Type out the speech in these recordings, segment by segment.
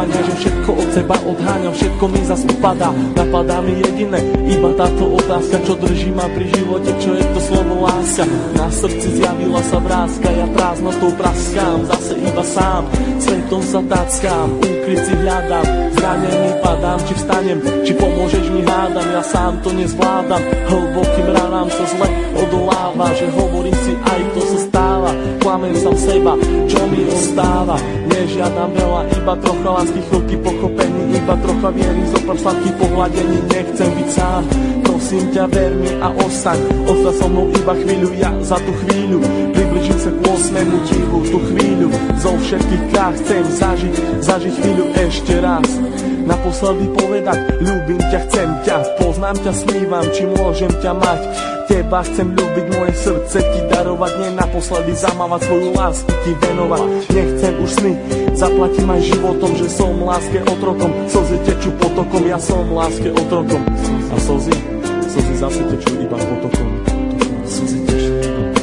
sklamania, že všetko od seba odháňam, všetko mi zas upadá. Napadá mi jediné, iba táto otázka, čo drží ma pri živote, čo je to slovo láska. Na srdci zjavila sa vrázka, ja prázdnotou praskám, zase iba sám, svetom sa tackám, úkryt si hľadám, zranený padám, či vstanem, či pomôžeš mi hádam, ja sám to nezvládam, hlbokým ranám sa zle odoláva, že hovorím si aj to sa stáva, klamem sám seba, čo mi ostáva, nežiadam veľa, iba trocha lásky, chvíľky pochopení, iba trocha viery, zopár sladkých pohľadení, nechcem byť sám, prosím ťa ver mi a ostaň so mnou iba chvíľu, ja za tú chvíľu približím sa k 8. divu, tú chvíľu zo všetkých krát chcem zažiť chvíľu ešte raz, naposledy povedať, ľúbim ťa, chcem ťa, poznám ťa, snívam, či môžem ťa mať, teba chcem ľúbiť, moje srdce ti darovať, nie naposledy zamávať, svoju lásku ti venovať, nechcem už sny, zaplatím aj životom, že som láske otrokom, slzy tečú potokom, ja som láske otrokom a slzy zase tečú iba potokom, slzy tečú iba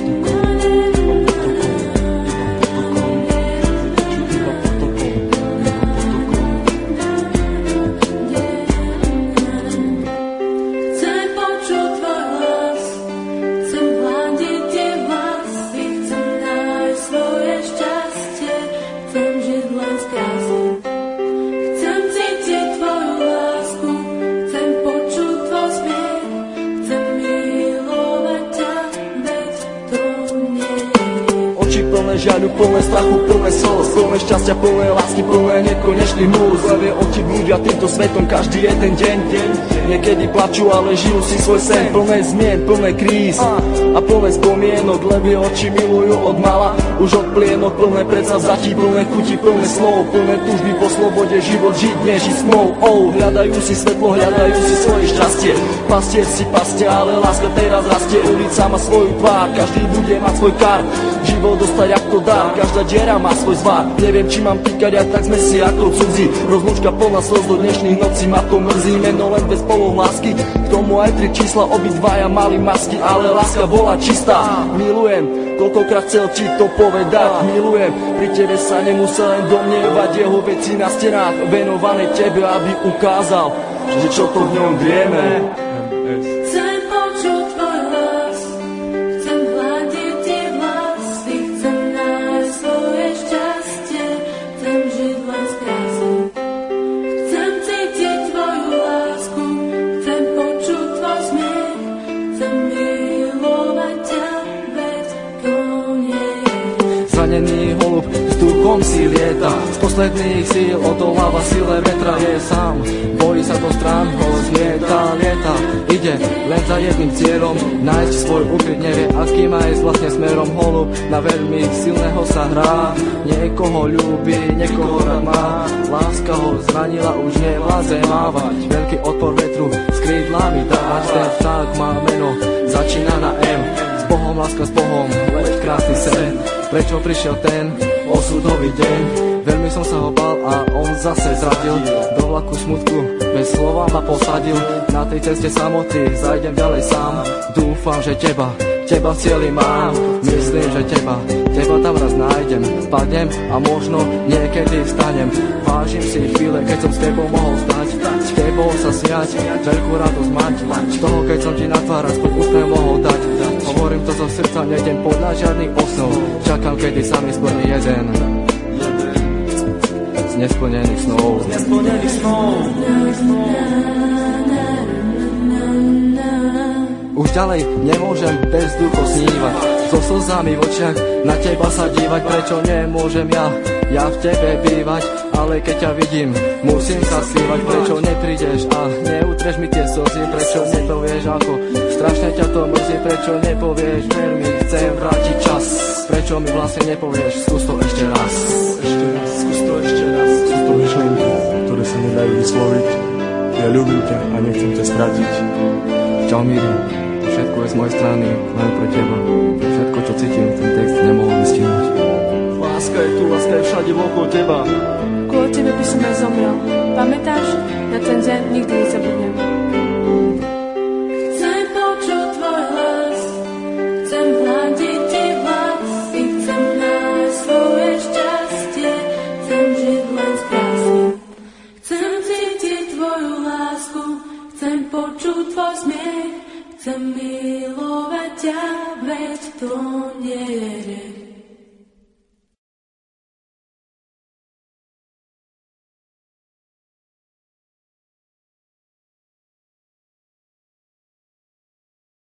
žiaľu, plné strachu, plné slz, plné šťastia, plné lásky, plné nekonečných múz. Levie oči blúdia týmto svetom každý jeden deň. Niekedy plačú, ale žijú si svoj sen. Plné zmien, plné kríz a plné spomienok. Levie oči milujú od mala, už od plienok. Plné predsavzatí, plné chuti, plné slov, plné túžby po slobode, život žiť, nežiť smou. Hľadajú si svetlo, hľadajú si svoje šťastie. Pastier si pastia, ale láska teraz rastie. Ulica má svoju tvár, každý bude mať svoj kar. Život dostať ako dár, každá diera má svoj zvar. Neviem, či mám týkať, aj tak sme si ako cudzí. Rozlúčka plná slz do dnešných nocí, ma to mrzí. Meno len bez polov lásky, k tomu aj 3 čísla, obidvaja mali masky, ale láska bola čistá. Milujem, koľkokrát chcel ti to povedať, milujem. Pri tebe sa nemusel len domnievať, jeho veci na stenách venované tebe, aby ukázal, že čo to v ňom vieme. Si lieta, z posledných síl odoláva sile vetra, je sám, bojí sa do strán, ho zmieta, lieta, ide len za jedným cieľom, nájsť svoj ukryt, nevie aký má ísť vlastne smerom, holub na veľmi silného sa hrá, niekoho ľúbi, niekoho rád má, láska ho zranila, už nevláze mávať, veľký odpor vetru s krídlami dávať, ten vták má meno, začína na M, s Bohom, láska s Bohom, leď krásny sen, prečo prišiel ten osudový deň, veľmi som sa ho bál a on zase zradil, do vlaku smutku bez slova ma posadil, na tej ceste samoty zajdem ďalej sám, dúfam, že teba v cieli mám, myslím, že teba tam raz nájdem, spadnem a možno niekedy vstanem, vážim si chvíle, keď som s tebou mohol stať, s tebou sa smiať, veľkú radosť mať, z toho, keď som ti na tvár aspoň úsmev mohol dať, hovorím to zo srdca, nejdem podľa žiadnych osnov, čakám, kedy sa mi splní jeden z nesplnených snov. Už ďalej nemôžem bez duchu snívať, so slzami v očiach na teba sa dívať, prečo nemôžem ja v tebe bývať, ale keď ťa vidím, musím sa stívať, prečo neprídeš a neutreš mi tie slzy, prečo nepovieš ako strašne ťa to mrzí, prečo nepovieš, veľmi chcem vrátiť čas, prečo mi vlastne nepovieš, skús to ešte raz. Skús to myšlienky, ktoré sa nedajú vysloviť, ja ľúbim ťa a nechcem ťa stratiť. Čau Míri, všetko je z mojej strany, len pre teba, všetko čo cítim, ten text nemohol vystihnúť. Láska je tu, láska je všade okolo teba. Kvôli tebe by som aj zomrel. Pamätáš? Na ten deň nikdy nezabudnem. Chcem počuť tvoj hlas, chcem hľadiť ti vlasy, chcem nájsť svoje šťastie, chcem žiť len z krásy, smrť to nie je